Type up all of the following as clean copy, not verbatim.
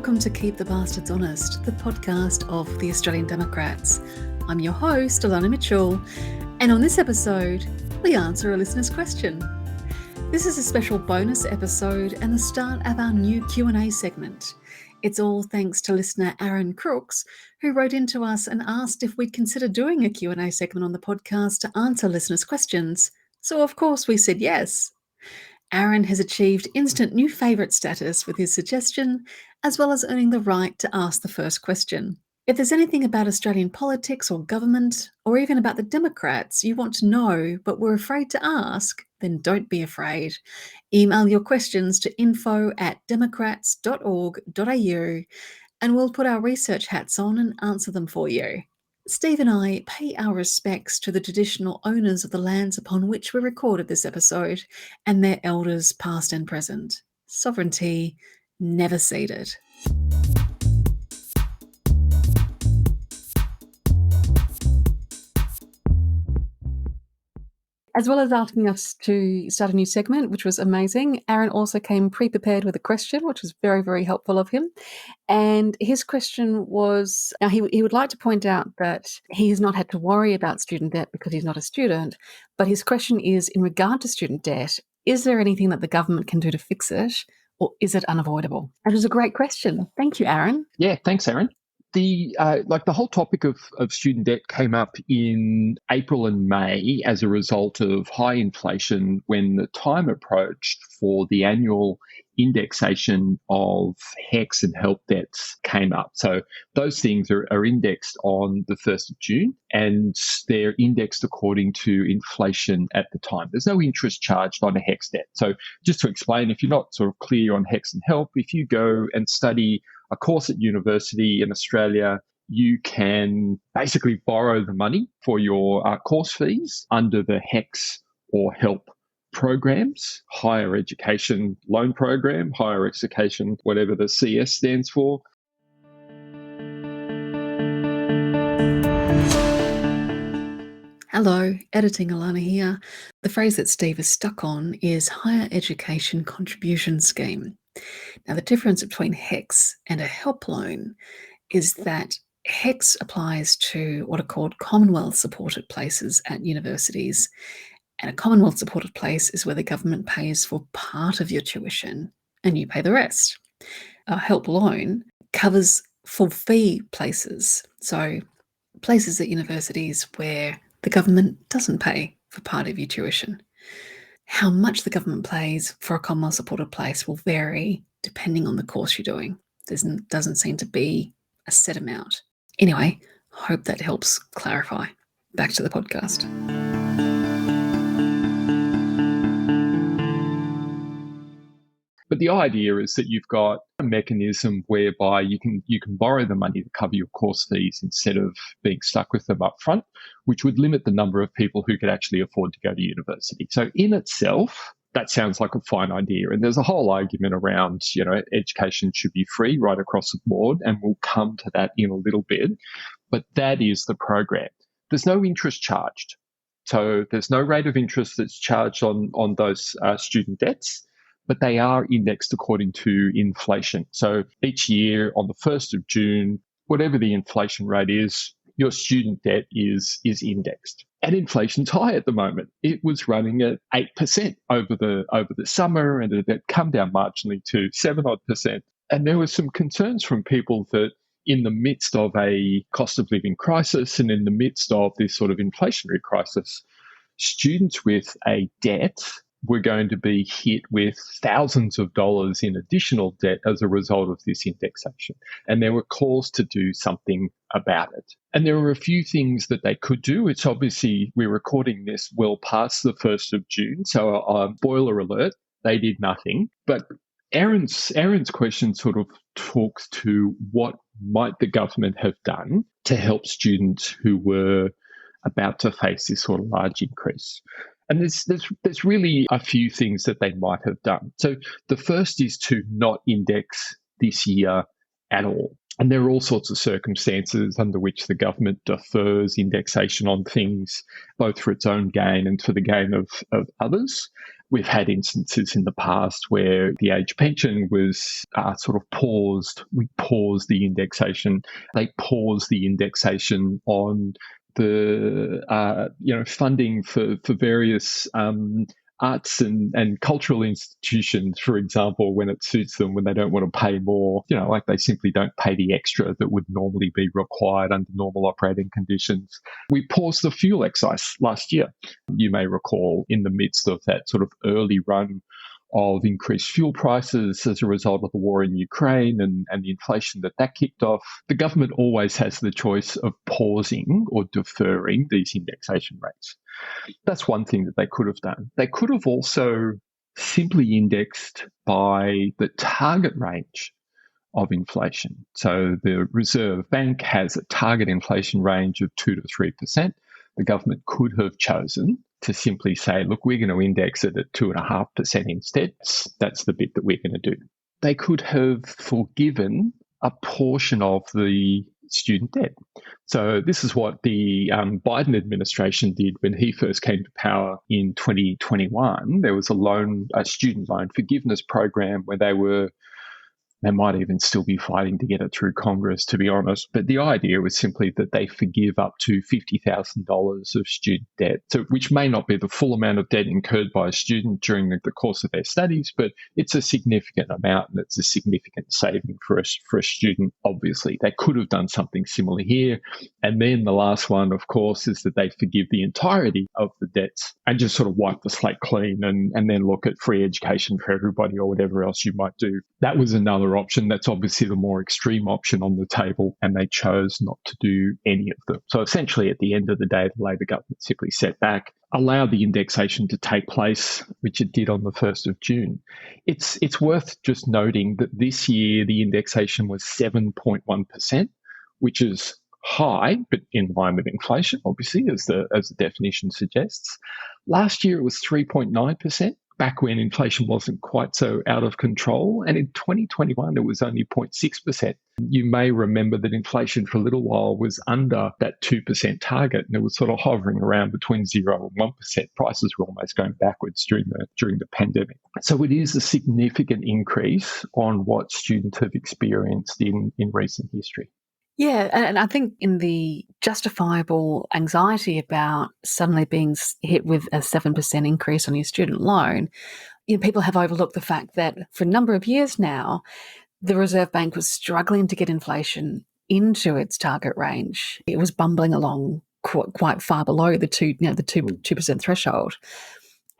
welcome to Keep the Bastards Honest, the podcast of the Australian Democrats. I'm your host, Elana Mitchell, and on this episode, we answer a listener's question. This is a special bonus episode and the start of our new Q&A segment. It's all thanks to listener Aaron Crooks, who wrote into us and asked if we'd consider doing a Q&A segment on the podcast to answer listeners' questions. So of course we said yes. Aaron has achieved instant new favourite status with his suggestion, as well as earning the right to ask the first question. If there's anything about Australian politics or government, or even about the Democrats you want to know but were afraid to ask, then don't be afraid. Email your questions to info@democrats.org.au and we'll put our research hats on and answer them for you. Steve and I pay our respects to the traditional owners of the lands upon which we recorded this episode and their elders past and present. Sovereignty never ceded. As well as asking us to start a new segment, which was amazing, Aaron also came pre-prepared with a question, which was very, very helpful of him. And his question was, now he would like to point out that he has not had to worry about student debt because he's not a student, but his question is, in regard to student debt, is there anything that the government can do to fix it, or is it unavoidable? That was a great question. Thank you, Aaron. Yeah, thanks, Aaron. The whole topic of student debt came up in April and May as a result of high inflation when the time approached for the annual indexation of HECS and help debts came up. So those things are indexed on the 1st of June and they're indexed according to inflation at the time. There's no interest charged on a HECS debt. So just to explain, if you're not sort of clear on HECS and help, if you go and study a course at university in Australia, you can basically borrow the money for your course fees under the HECS or HELP programs, higher education loan program, higher education, whatever the CS stands for. Hello, editing Elana here. The phrase that Steve is stuck on is Higher Education Contribution Scheme. Now, the difference between HECS and a help loan is that HECS applies to what are called Commonwealth-supported places at universities, and a Commonwealth-supported place is where the government pays for part of your tuition and you pay the rest. A help loan covers full fee places, so places at universities where the government doesn't pay for part of your tuition. How much the government pays for a Commonwealth-supported place will vary depending on the course you're doing. There doesn't seem to be a set amount. Anyway, hope that helps clarify. Back to the podcast. But the idea is that you've got a mechanism whereby you can borrow the money to cover your course fees instead of being stuck with them up front, which would limit the number of people who could actually afford to go to university. So in itself, that sounds like a fine idea. And there's a whole argument around, education should be free right across the board, and we'll come to that in a little bit. But that is the program. There's no interest charged. So there's no rate of interest that's charged on those student debts, but they are indexed according to inflation. So each year on the 1st of June, whatever the inflation rate is, your student debt is indexed. And inflation's high at the moment. It was running at 8% over the summer, and it had come down marginally to 7%. And there were some concerns from people that in the midst of a cost of living crisis and in the midst of this sort of inflationary crisis, students with a debt were going to be hit with thousands of dollars in additional debt as a result of this indexation. And there were calls to do something about it. And there were a few things that they could do. It's obviously, we're recording this well past the 1st of June. So spoiler alert, they did nothing. But Aaron's question sort of talks to what might the government have done to help students who were about to face this sort of large increase. And there's really a few things that they might have done. So the first is to not index this year at all. And there are all sorts of circumstances under which the government defers indexation on things, both for its own gain and for the gain of others. We've had instances in the past where the age pension was sort of paused. We paused the indexation. They paused the indexation on the funding for various arts and cultural institutions, for example, when it suits them, when they don't want to pay more, like they simply don't pay the extra that would normally be required under normal operating conditions. We paused the fuel excise last year. You may recall, in the midst of that sort of early run of increased fuel prices as a result of the war in Ukraine and the inflation that kicked off, the government always has the choice of pausing or deferring these indexation rates. That's one thing that they could have done. They could have also simply indexed by the target range of inflation. So the Reserve Bank has a target inflation range of 2 to 3%. The government could have chosen to simply say, look, we're going to index it at 2.5% instead. That's the bit that we're going to do. They could have forgiven a portion of the student debt. So this is what the Biden administration did when he first came to power in 2021. There was a student loan forgiveness program where they might even still be fighting to get it through Congress, to be honest. But the idea was simply that they forgive up to $50,000 of student debt, which may not be the full amount of debt incurred by a student during the course of their studies, but it's a significant amount and it's a significant saving for a student, obviously. They could have done something similar here. And then the last one, of course, is that they forgive the entirety of the debts and just sort of wipe the slate clean and then look at free education for everybody or whatever else you might do. That was another option. That's obviously the more extreme option on the table, and they chose not to do any of them. So essentially, at the end of the day, the Labor government simply sat back, allowed the indexation to take place, which it did on the 1st of June. It's worth just noting that this year the indexation was 7.1%, which is high, but in line with inflation, obviously, as the definition suggests. Last year it was 3.9%. Back when inflation wasn't quite so out of control. And in 2021, it was only 0.6%. You may remember that inflation for a little while was under that 2% target, and it was sort of hovering around between 0 and 1%. Prices were almost going backwards during the pandemic. So it is a significant increase on what students have experienced in recent history. Yeah, and I think in the justifiable anxiety about suddenly being hit with a 7% increase on your student loan, people have overlooked the fact that for a number of years now, the Reserve Bank was struggling to get inflation into its target range. It was bumbling along quite far below the 2% threshold.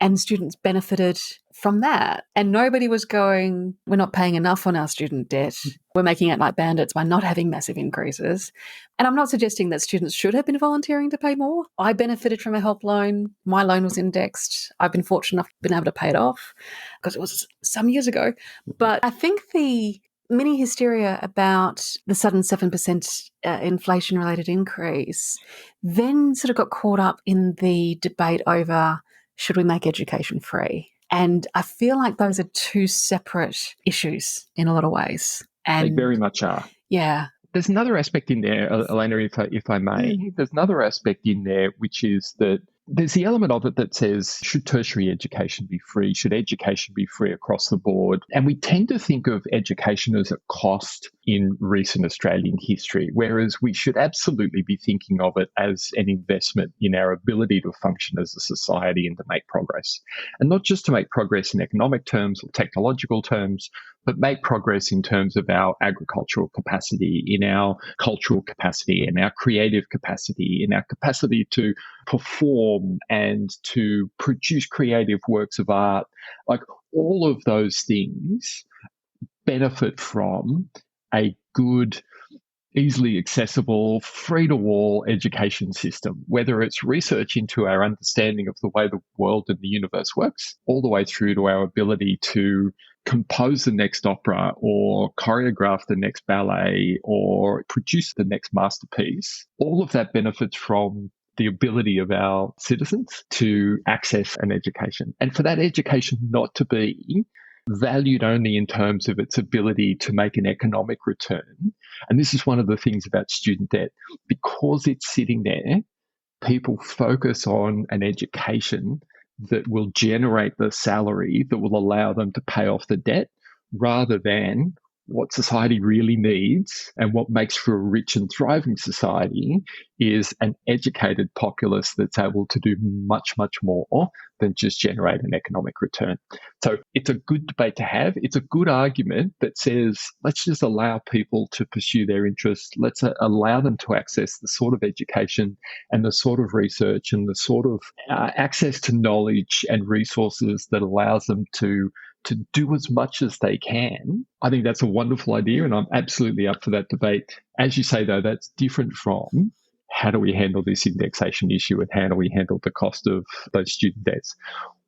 And students benefited from that. And nobody was going, we're not paying enough on our student debt. We're making it like bandits by not having massive increases. And I'm not suggesting that students should have been volunteering to pay more. I benefited from a help loan. My loan was indexed. I've been fortunate enough to have been able to pay it off because it was some years ago. But I think the mini hysteria about the sudden 7% inflation-related increase then sort of got caught up in the debate over should we make education free? And I feel like those are two separate issues in a lot of ways. And they very much are. Yeah. There's another aspect in there, Elana, if I may. There's another aspect in there, which is that there's the element of it that says, should tertiary education be free? Should education be free across the board? And we tend to think of education as a cost in recent Australian history, whereas we should absolutely be thinking of it as an investment in our ability to function as a society and to make progress. And not just to make progress in economic terms or technological terms, but make progress in terms of our agricultural capacity, in our cultural capacity, in our creative capacity, in our capacity to perform and to produce creative works of art. Like all of those things benefit from a good, easily accessible, free-to-all education system, whether it's research into our understanding of the way the world and the universe works, all the way through to our ability to compose the next opera or choreograph the next ballet or produce the next masterpiece. All of that benefits from the ability of our citizens to access an education. And for that education not to be valued only in terms of its ability to make an economic return. And this is one of the things about student debt. Because it's sitting there, people focus on an education that will generate the salary that will allow them to pay off the debt rather than what society really needs and what makes for a rich and thriving society is an educated populace that's able to do much, much more than just generate an economic return. So it's a good debate to have. It's a good argument that says, let's just allow people to pursue their interests. Let's allow them to access the sort of education and the sort of research and the sort of access to knowledge and resources that allows them to do as much as they can. I think that's a wonderful idea, and I'm absolutely up for that debate. As you say, though, that's different from how do we handle this indexation issue and how do we handle the cost of those student debts.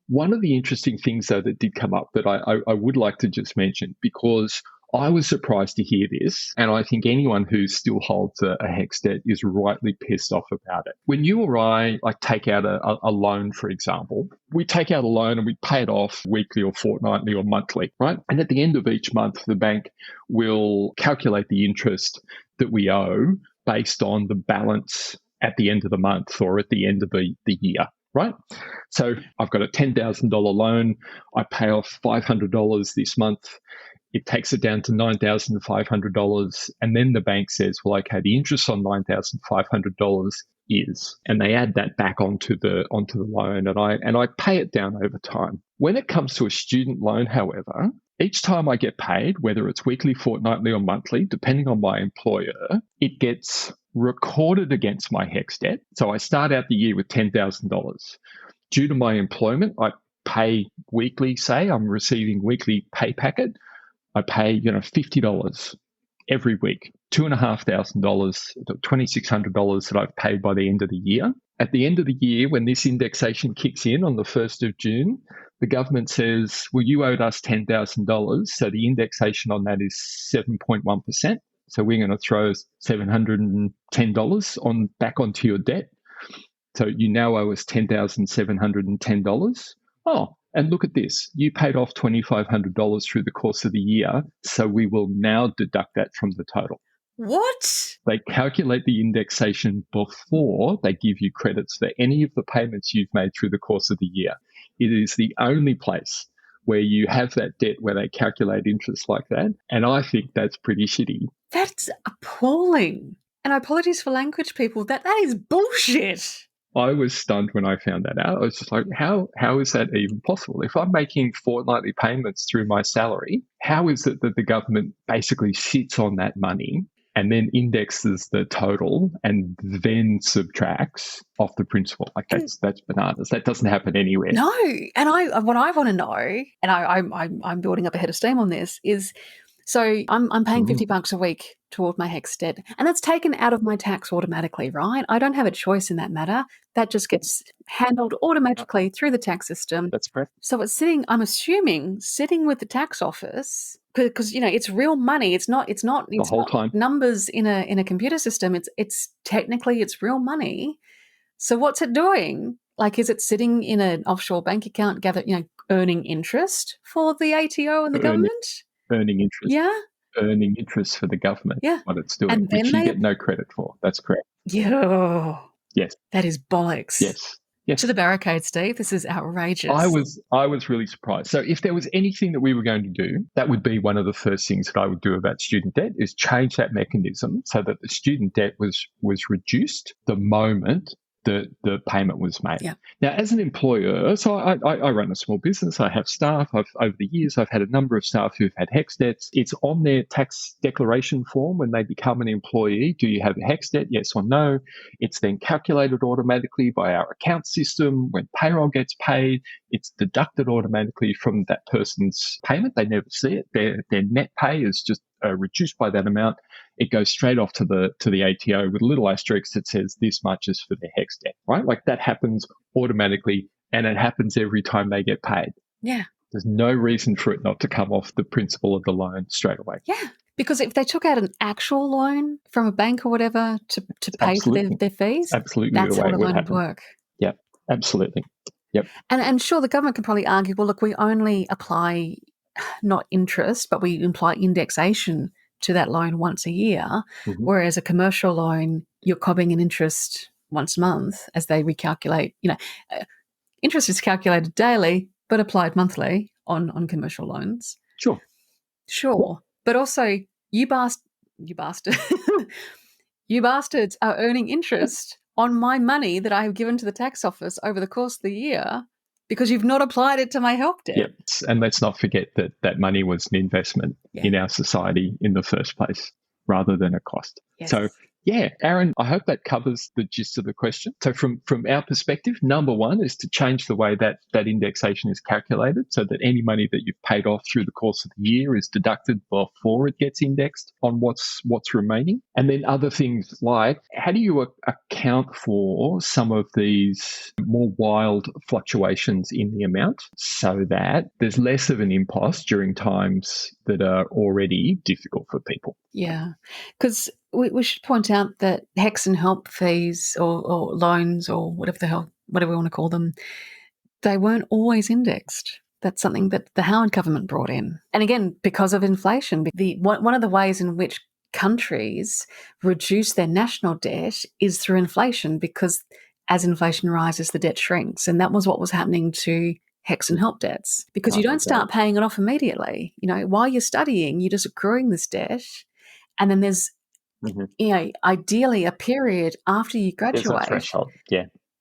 One of the interesting things, though, that did come up that I would like to just mention, because I was surprised to hear this, and I think anyone who still holds a HECS debt is rightly pissed off about it. When you or I take out a loan, for example, we take out a loan and we pay it off weekly or fortnightly or monthly, right? And at the end of each month, the bank will calculate the interest that we owe based on the balance at the end of the month or at the end of the year. Right? So I've got a $10,000 loan. I pay off $500 this month. It takes it down to $9,500. And then the bank says, well, okay, the interest on $9,500 is, and they add that back onto the loan, and I pay it down over time. When it comes to a student loan, however, each time I get paid, whether it's weekly, fortnightly, or monthly, depending on my employer, it gets recorded against my HECS debt. So I start out the year with $10,000. Due to my employment, I pay weekly, say I'm receiving weekly pay packet. I pay, $50 every week, $2,500, $2,600 that I've paid by the end of the year. At the end of the year, when this indexation kicks in on the 1st of June, the government says, well, you owed us $10,000. So the indexation on that is 7.1%. So we're going to throw $710 back onto your debt. So you now owe us $10,710. Oh, and look at this. You paid off $2,500 through the course of the year. So we will now deduct that from the total. What? They calculate the indexation before they give you credits for any of the payments you've made through the course of the year. It is the only place where you have that debt where they calculate interest like that. And I think that's pretty shitty. That's appalling. And apologies for language, people. That is bullshit. I was stunned when I found that out. I was just like, how is that even possible? If I'm making fortnightly payments through my salary, how is it that the government basically sits on that money and then indexes the total and then subtracts off the principal? Like that's bananas. That doesn't happen anywhere. No. And what I want to know, and I'm building up a head of steam on this, is so I'm paying $50 a week toward my HECS debt, and that's taken out of my tax automatically, right? I don't have a choice in that matter. That just gets handled automatically through the tax system. That's correct. So it's I'm assuming, sitting with the tax office, because it's real money. It's not the whole time numbers in a computer system. It's technically real money. So what's it doing? Like, is it sitting in an offshore bank account, earning interest for the ATO and the government? Earning interest. Yeah. Earning interest for the government. Yeah. What it's doing, and which you get no credit for. That's correct. Yeah. Yes. That is bollocks. Yes. Yes. To the barricade, Steve. This is outrageous. I was really surprised. So if there was anything that we were going to do, that would be one of the first things that I would do about student debt, is change that mechanism so that the student debt was reduced the moment the payment was made. Yeah. Now, as an employer, so I run a small business. I have staff. Over the years, I've had a number of staff who've had HECS debts. It's on their tax declaration form when they become an employee. Do you have a HECS debt? Yes or no? It's then calculated automatically by our account system. When payroll gets paid, it's deducted automatically from that person's payment. They never see it. Their net pay is just reduced by that amount. It goes straight off to the ATO with a little asterisk that says this much is for the HECS debt, right? Like that happens automatically, and it happens every time they get paid. Yeah. There's no reason for it not to come off the principal of the loan straight away. Yeah. Because if they took out an actual loan from a bank or whatever to pay for their fees, absolutely that's the way how the loan would work. Yeah, absolutely. Yep. And sure, the government can probably argue, well, look, we only apply not interest, but we imply indexation to that loan once a year, whereas a commercial loan, you're cobbing an interest once a month as they recalculate. Interest is calculated daily but applied monthly on commercial loans. Sure. But also, you bastard, you bastards are earning interest on my money that I have given to the tax office over the course of the year because you've not applied it to my help debt. Yep. And let's not forget that that money was an investment in our society in the first place rather than a cost. Yes. So, yeah, Aaron, I hope that covers the gist of the question. So from our perspective, number one is to change the way that indexation is calculated so that any money that you've paid off through the course of the year is deducted before it gets indexed on what's remaining. And then other things like, how do you account for some of these more wild fluctuations in the amount so that there's less of an impost during times that are already difficult for people? Yeah, because we should point out that HECS and help fees or loans or whatever we want to call them, they weren't always indexed. That's something that the Howard government brought in. And again, because of inflation, one of the ways in which countries reduce their national debt is through inflation, because as inflation rises, the debt shrinks. And that was what was happening to HECS and help debts, because you don't start paying it off immediately. While you're studying, you're just accruing this debt. And then there's, ideally a period after you graduate. There's a threshold,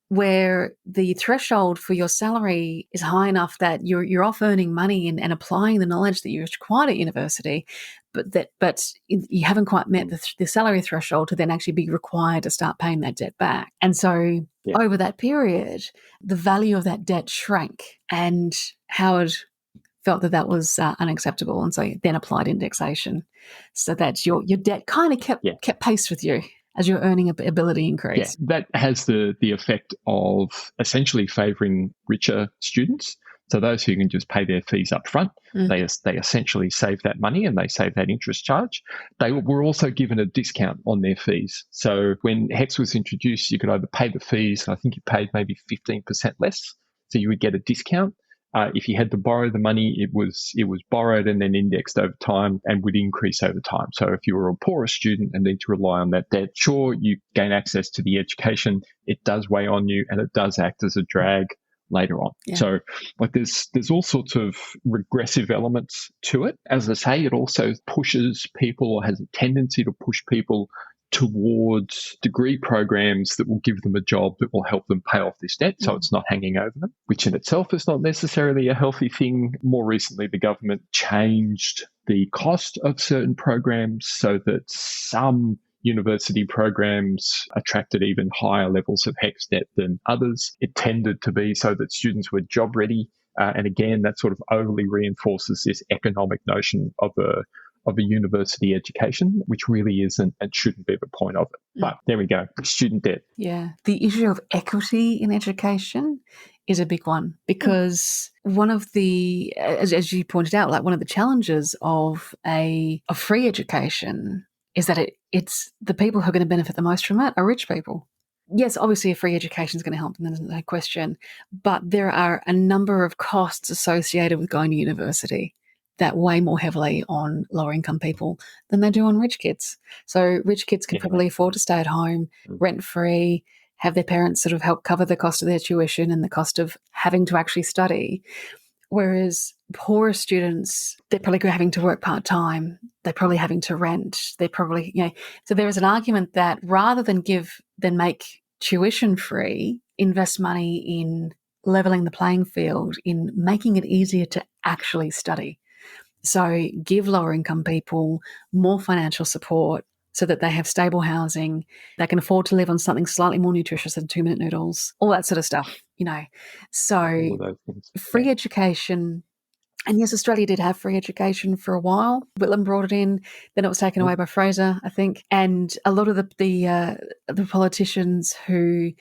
where the threshold for your salary is high enough that you're off earning money and applying the knowledge that you're required at university, but you haven't quite met the salary threshold to then actually be required to start paying that debt back. And so over that period, the value of that debt shrank, and Howard felt that was unacceptable, and so then applied indexation so that your debt kind of kept pace with you as your earning ability increased. Yeah, that has the effect of essentially favouring richer students. So those who can just pay their fees up front, they essentially save that money and they save that interest charge. They were also given a discount on their fees. So when HECS was introduced, you could either pay the fees, I think you paid maybe 15% less, so you would get a discount. If you had to borrow the money, it was borrowed and then indexed over time and would increase over time. So if you were a poorer student and need to rely on that debt, sure, you gain access to the education. It does weigh on you and it does act as a drag later on. Yeah. So there's all sorts of regressive elements to it. As I say, it also pushes people, or has a tendency to push people towards degree programs that will give them a job that will help them pay off this debt, so it's not hanging over them, which in itself is not necessarily a healthy thing. More recently, the government changed the cost of certain programs so that some university programs attracted even higher levels of HECS debt than others. It tended to be so that students were job ready. And again, that sort of overly reinforces this economic notion of a university education, which really isn't and shouldn't be the point of it. But there we go, student debt. Yeah. The issue of equity in education is a big one, because one of the, as you pointed out, like one of the challenges of a free education is that it's the people who are going to benefit the most from it are rich people. Yes, obviously a free education is going to help them, there's no question, but there are a number of costs associated with going to university that weigh more heavily on lower income people than they do on rich kids. So rich kids can probably afford to stay at home, rent free, have their parents sort of help cover the cost of their tuition and the cost of having to actually study. Whereas poorer students, they're probably having to work part-time, they're probably having to rent, they're probably, so there is an argument that rather than make tuition free, invest money in leveling the playing field, in making it easier to actually study. So give lower income people more financial support so that they have stable housing, they can afford to live on something slightly more nutritious than 2-minute noodles, all that sort of stuff, So free education, and yes, Australia did have free education for a while. Whitlam brought it in, then it was taken away by Fraser, I think. And a lot of the politicians who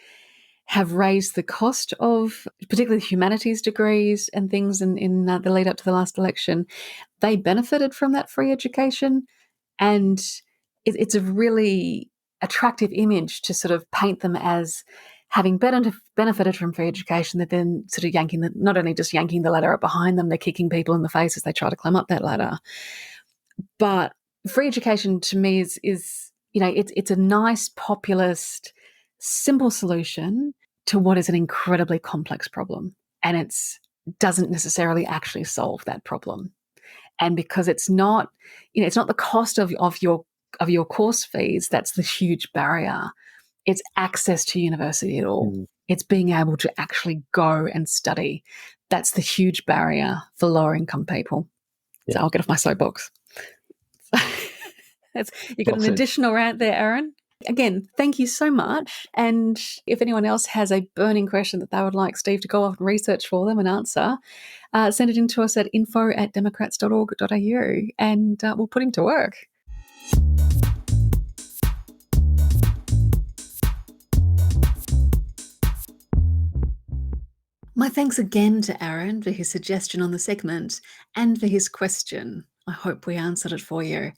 have raised the cost of particularly humanities degrees and things in the lead up to the last election, they benefited from that free education. And it's a really attractive image to sort of paint them as having benefited from free education, they're then sort of not only just yanking the ladder up behind them, they're kicking people in the face as they try to climb up that ladder. But free education to me is it's a nice populist, simple solution to what is an incredibly complex problem, and it doesn't necessarily actually solve that problem. And because it's not the cost of your course fees that's the huge barrier. It's access to university at all. It's being able to actually go and study. That's the huge barrier for lower income people. Yeah. So I'll get off my soapbox. You've got an additional rant there, Aaron. Again, thank you so much. And if anyone else has a burning question that they would like Steve to go off and research for them and answer, send it in to us at info@democrats.org.au and we'll put him to work. My thanks again to Aaron for his suggestion on the segment and for his question. I hope we answered it for you.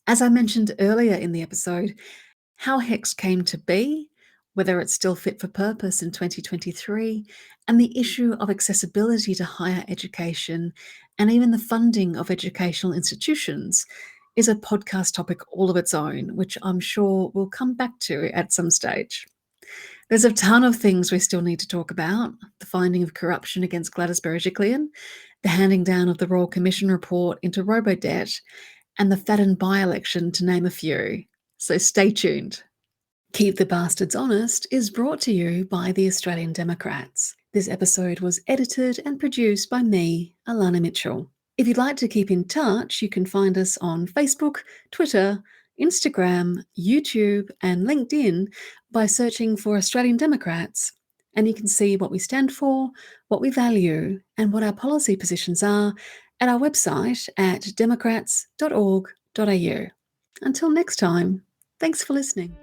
As I mentioned earlier in the episode, how HECS came to be, whether it's still fit for purpose in 2023, and the issue of accessibility to higher education and even the funding of educational institutions is a podcast topic all of its own, which I'm sure we'll come back to at some stage. There's a ton of things we still need to talk about: the finding of corruption against Gladys Berejiklian, the handing down of the Royal Commission report into robo-debt, and the Fadden by-election, to name a few. So stay tuned. Keep the Bastards Honest is brought to you by the Australian Democrats. This episode was edited and produced by me, Elana Mitchell. If you'd like to keep in touch, you can find us on Facebook, Twitter, Instagram, YouTube, and LinkedIn by searching for Australian Democrats. And you can see what we stand for, what we value, and what our policy positions are at our website at democrats.org.au. Until next time, thanks for listening.